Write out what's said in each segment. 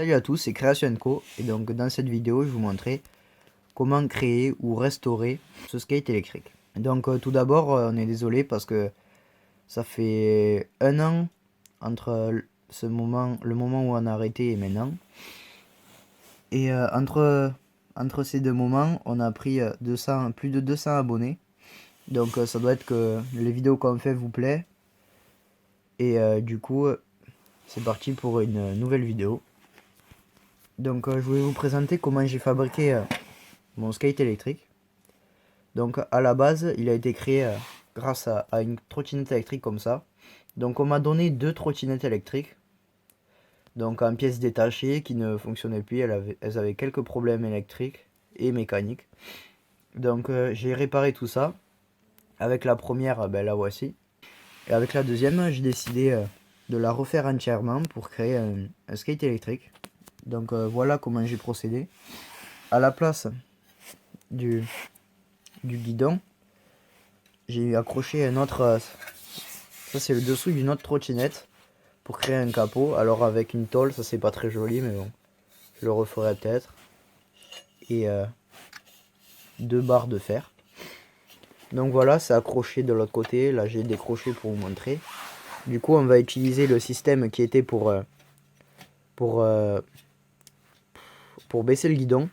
Salut à tous, c'est Création Co. Et donc dans cette vidéo, je vais vous montrer comment créer ou restaurer ce skate électrique. Donc tout d'abord, on est désolé parce que ça fait un an entre le moment où on a arrêté et maintenant. Et entre ces deux moments, on a pris plus de 200 abonnés. Donc ça doit être que les vidéos qu'on fait vous plaît. Et du coup, c'est parti pour une nouvelle vidéo. Donc je vais vous présenter comment j'ai fabriqué mon skate électrique. Donc à la base, il a été créé grâce à une trottinette électrique comme ça. Donc on m'a donné deux trottinettes électriques. Donc en pièces détachées qui ne fonctionnaient plus, elles avaient quelques problèmes électriques et mécaniques. Donc j'ai réparé tout ça. Avec la première, ben, la voici. Et avec la deuxième, j'ai décidé de la refaire entièrement pour créer un skate électrique. Donc voilà comment j'ai procédé. À la place du guidon, j'ai accroché un autre. Ça c'est le dessous d'une autre trottinette pour créer un capot. Alors avec une tôle, ça c'est pas très joli, mais bon, je le referai peut-être. Et deux barres de fer. Donc voilà, c'est accroché de l'autre côté. Là j'ai décroché pour vous montrer. Du coup, on va utiliser le système qui était pour baisser le guidon.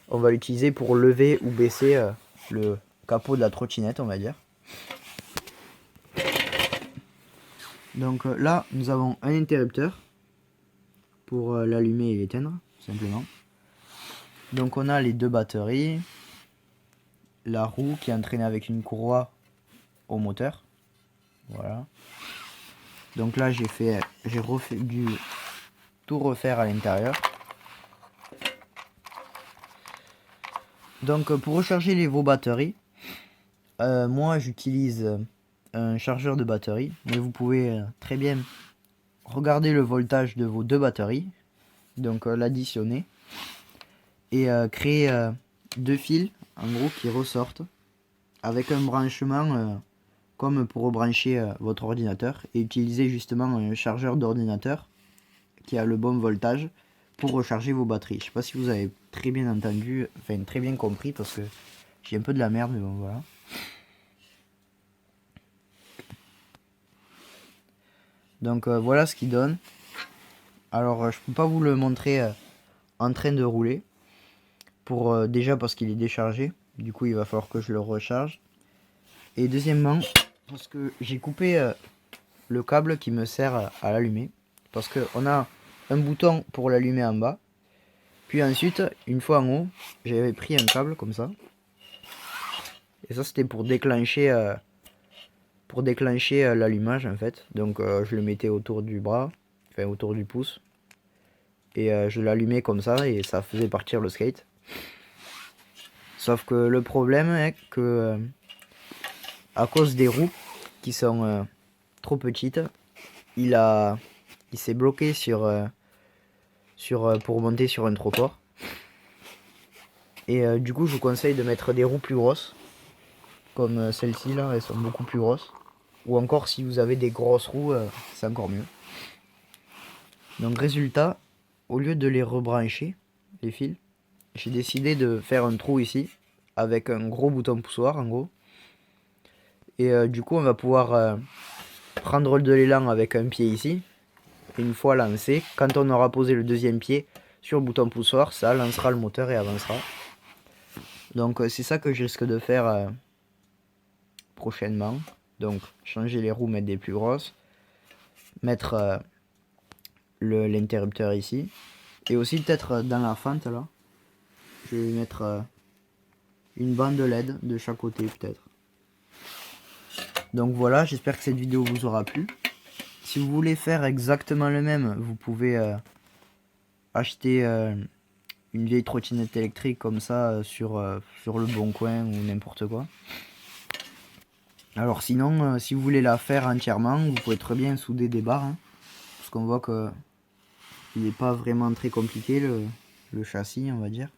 On va l'utiliser pour lever ou baisser le capot de la trottinette, on va dire. Donc là, nous avons un interrupteur pour l'allumer et l'éteindre, simplement. Donc on a les deux batteries, la roue qui est entraînée avec une courroie au moteur. Voilà. Donc là, j'ai dû tout refaire à l'intérieur. Donc pour recharger vos batteries, moi j'utilise un chargeur de batterie, mais vous pouvez très bien regarder le voltage de vos deux batteries, donc l'additionner et créer deux fils en gros qui ressortent avec un branchement comme pour rebrancher votre ordinateur et utiliser justement un chargeur d'ordinateur qui a le bon voltage pour recharger vos batteries. Je sais pas si vous avez très bien entendu, enfin très bien compris parce que j'ai un peu de la merde, mais bon voilà. Donc voilà ce qu'il donne. Alors je peux pas vous le montrer en train de rouler pour déjà parce qu'il est déchargé, du coup il va falloir que je le recharge. Et deuxièmement parce que j'ai coupé le câble qui me sert à l'allumer, parce que on a un bouton pour l'allumer en bas, puis ensuite une fois en haut j'avais pris un câble comme ça et ça c'était pour déclencher l'allumage en fait. Donc je le mettais autour du bras, enfin autour du pouce, et je l'allumais comme ça et ça faisait partir le skate. Sauf que le problème est que à cause des roues qui sont trop petites, il s'est bloqué pour monter sur un trottoir. Et du coup je vous conseille de mettre des roues plus grosses, comme celle-ci là, elles sont beaucoup plus grosses. Ou encore si vous avez des grosses roues, c'est encore mieux. Donc résultat, au lieu de les rebrancher, les fils, j'ai décidé de faire un trou ici, avec un gros bouton poussoir en gros. Et du coup on va pouvoir prendre de l'élan avec un pied ici. Une fois lancé, quand on aura posé le deuxième pied sur le bouton poussoir, ça lancera le moteur et avancera. Donc c'est ça que je risque de faire prochainement. Donc changer les roues, mettre des plus grosses, mettre l'interrupteur ici, et aussi peut-être dans la fente là, je vais mettre une bande LED de chaque côté peut-être. Donc voilà, j'espère que cette vidéo vous aura plu. Si vous voulez faire exactement le même, vous pouvez acheter une vieille trottinette électrique comme ça sur le bon coin ou n'importe quoi. Alors sinon, si vous voulez la faire entièrement, vous pouvez très bien souder des barres, hein, parce qu'on voit que il n'est pas vraiment très compliqué le châssis, on va dire.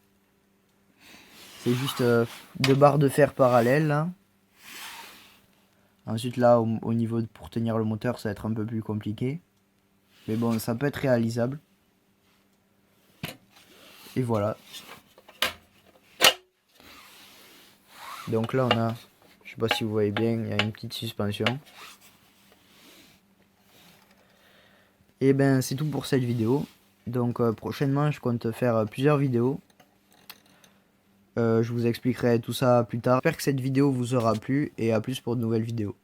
C'est juste deux barres de fer parallèles là. Ensuite là au niveau pour tenir le moteur ça va être un peu plus compliqué. Mais bon, ça peut être réalisable. Et voilà. Donc là on a, je sais pas si vous voyez bien, il y a une petite suspension. Et ben c'est tout pour cette vidéo. Donc prochainement je compte faire plusieurs vidéos. Je vous expliquerai tout ça plus tard. J'espère que cette vidéo vous aura plu et à plus pour de nouvelles vidéos.